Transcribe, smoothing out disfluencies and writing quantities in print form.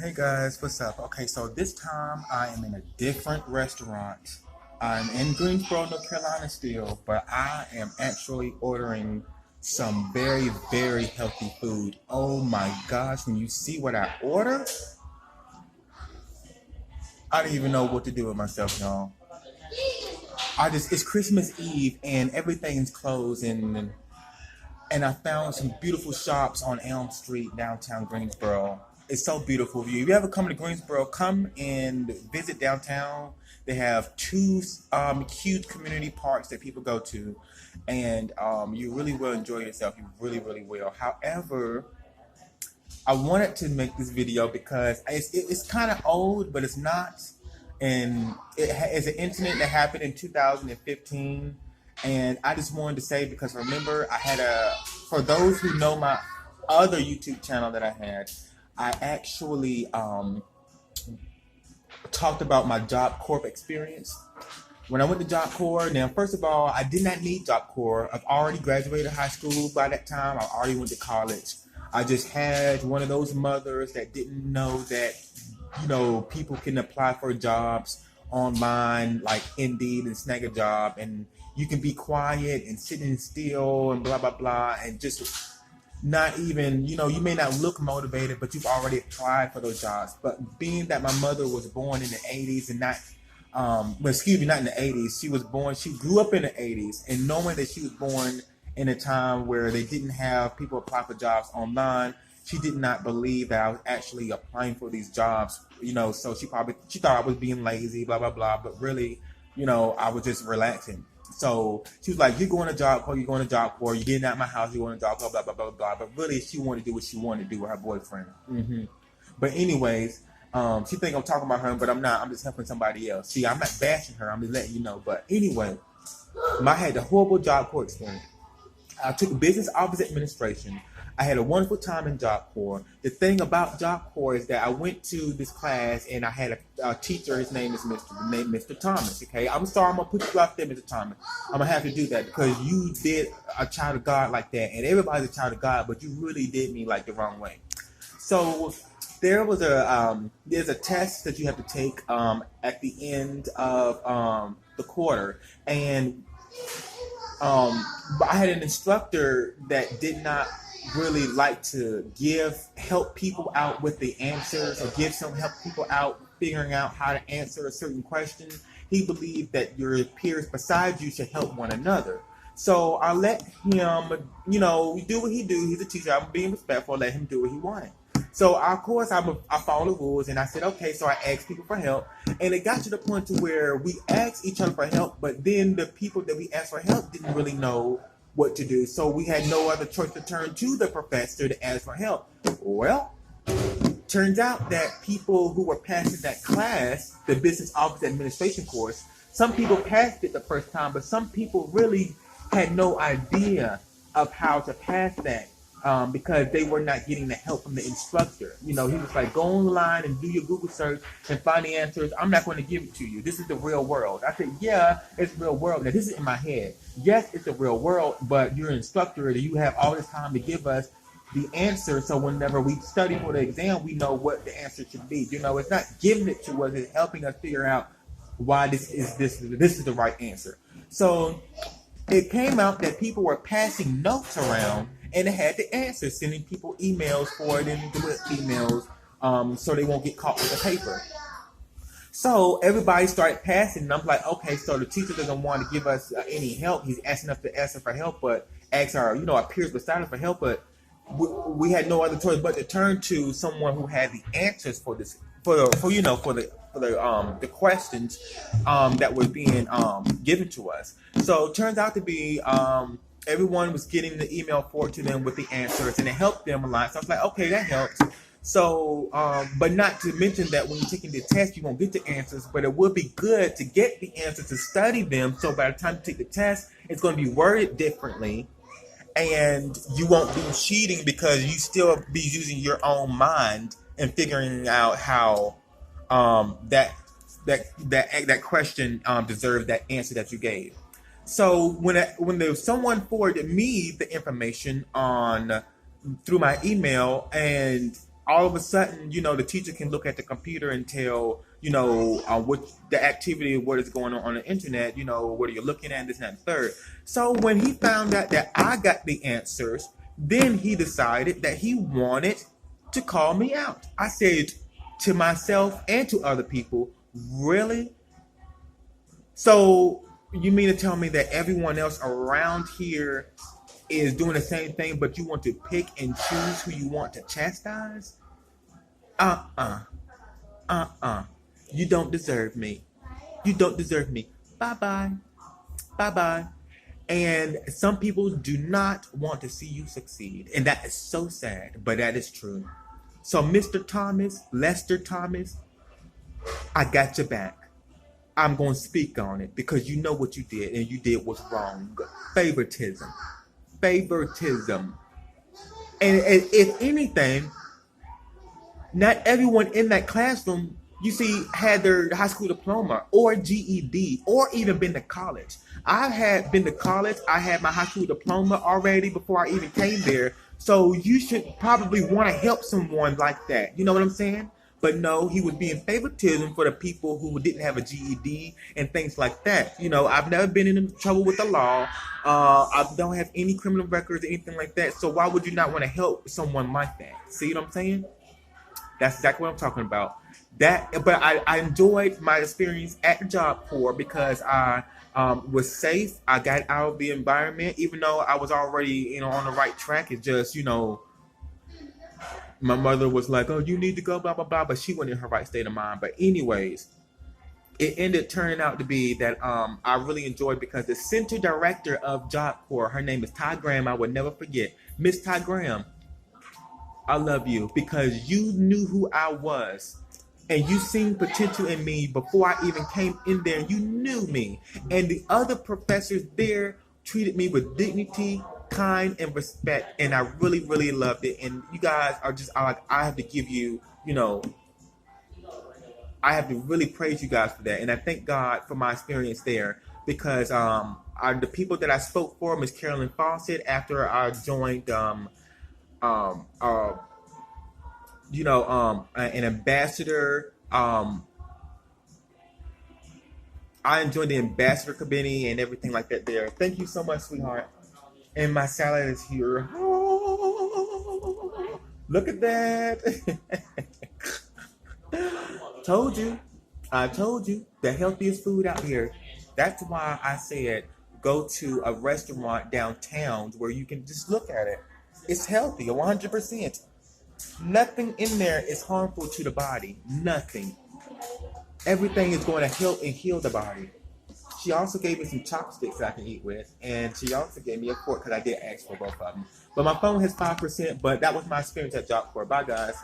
Hey guys, what's up? Okay, so this time I am in a different restaurant. I'm in Greensboro, North Carolina still, but I am actually ordering some very, very healthy food. Oh my gosh, when you see what I order, I don't even know what to do with myself, y'all. It's Christmas Eve and everything's closed and I found some beautiful shops on Elm Street, downtown Greensboro. It's so beautiful. If you ever come to Greensboro, come and visit downtown. They have two huge community parks that people go to, and you really will enjoy yourself. You really, really will. However, I wanted to make this video because it's kind of old, but it's not. And it's an incident that happened in 2015. And I just wanted to say, because remember, for those who know my other YouTube channel that I had, I actually talked about my Job Corp experience. When I went to Job Corps, now first of all, I did not need Job Corps. I've already graduated high school by that time. I already went to college. I just had one of those mothers that didn't know that, people can apply for jobs online like Indeed and snag a job, and you can be quiet and sitting still and blah blah blah, and just not even, you may not look motivated, but you've already applied for those jobs. But being that my mother was born in the 80s and not excuse me, not in the 80s. She grew up in the 80s, and knowing that she was born in a time where they didn't have people apply for jobs online, she did not believe that I was actually applying for these jobs, so she thought I was being lazy, blah, blah, blah. But really, I was just relaxing. So she was like, you're going to Job Corps, you're getting out of my house, you're going to Job Corps, blah, blah, blah, blah, blah. But really, she wanted to do what she wanted to do with her boyfriend. But anyways, she think I'm talking about her, but I'm not. I'm just helping somebody else. See, I'm not bashing her. I'm just letting you know. But anyway, I had a horrible Job Corps experience. I took business office administration. I had a wonderful time in Job Corps. The thing about Job Corps is that I went to this class and I had a teacher. His name is Mr. Thomas. Okay, I'm sorry, I'm gonna put you out there, Mr. Thomas. I'm gonna have to do that because you did a child of God like that, and everybody's a child of God, but you really did me like the wrong way. So there's a test that you have to take at the end of the quarter, and but I had an instructor that did not really like to help people out with the answers, or help people out figuring out how to answer a certain question. He believed that your peers beside you should help one another. So I let him, do what he do. He's a teacher. I'm being respectful. I let him do what he wanted. So of course I follow the rules, and I said, okay. So I asked people for help, and it got to the point to where we asked each other for help, but then the people that we asked for help didn't really know what to do. So we had no other choice to turn to the professor to ask for help. Well, turns out that people who were passing that class, the business office administration course, some people passed it the first time, but some people really had no idea of how to pass that. Because they were not getting the help from the instructor. He was like, go online and do your Google search and find the answers. I'm not going to give it to you. This is the real world. I said, yeah, it's real world. Now, this is in my head. Yes, it's the real world, but you're an instructor and you have all this time to give us the answer. So whenever we study for the exam, we know what the answer should be. It's not giving it to us. It's helping us figure out why this is the right answer. So it came out that people were passing notes around, and it had the answer, sending people emails for it and emails so they won't get caught with the paper. So everybody started passing, and I'm like, okay, so the teacher doesn't want to give us any help. He's asking us to ask her for help, but ask our peers beside us for help, but we had no other choice but to turn to someone who had the answers for this, for the questions that were being given to us. So it turns out to be everyone was getting the email forwarded to them with the answers, and it helped them a lot. So I was like, okay, that helps. So, but not to mention that when you're taking the test, you won't get the answers, but it would be good to get the answers, to study them, so by the time you take the test, it's going to be worded differently, and you won't be cheating because you still be using your own mind and figuring out how that question deserved that answer that you gave. So when there was someone forwarded me the information through my email, and all of a sudden, the teacher can look at the computer and tell, what the activity, what is going on the internet, what are you looking at, this, and that, and third. So when he found out that I got the answers, then he decided that he wanted to call me out. I said to myself and to other people, really? So you mean to tell me that everyone else around here is doing the same thing, but you want to pick and choose who you want to chastise? You don't deserve me. You don't deserve me. Bye-bye. Bye-bye. And some people do not want to see you succeed. And that is so sad, but that is true. So Mr. Thomas, Lester Thomas, I got your back. I'm going to speak on it because you know what you did, and you did what's wrong. Favoritism. And if anything, not everyone in that classroom, you see, had their high school diploma or GED or even been to college. I had been to college. I had my high school diploma already before I even came there. So you should probably want to help someone like that. You know what I'm saying? But no, he was being favoritism for the people who didn't have a GED and things like that. I've never been in trouble with the law. I don't have any criminal records or anything like that. So why would you not want to help someone like that? See what I'm saying? That's exactly what I'm talking about. But I enjoyed my experience at the Job Corps because I was safe. I got out of the environment, even though I was already, on the right track. It's just, my mother was like, oh, you need to go, blah, blah, blah. But she wasn't in her right state of mind. But anyways, it ended turning out to be that I really enjoyed because the center director of Job Corps, her name is Ty Graham. I would never forget. Miss Ty Graham, I love you because you knew who I was. And you seen potential in me before I even came in there. You knew me. And the other professors there treated me with dignity, kind, and respect. And I really, really loved it. And you guys are just like, I have to give you, I have to really praise you guys for that. And I thank God for my experience there because the people that I spoke for, Miss Carolyn Fawcett, after I joined an ambassador. I enjoyed the ambassador committee and everything like that there. Thank you so much, sweetheart. And my salad is here. Oh, look at that. I told you the healthiest food out here. That's why I said go to a restaurant downtown where you can just look at it. It's healthy, 100%. Nothing in there is harmful to the body. Nothing. Everything is going to help and heal the body. She also gave me some chopsticks that I can eat with. And she also gave me a fork because I did ask for both of them. But my phone has 5%. But that was my experience at Job Corps. Bye, guys.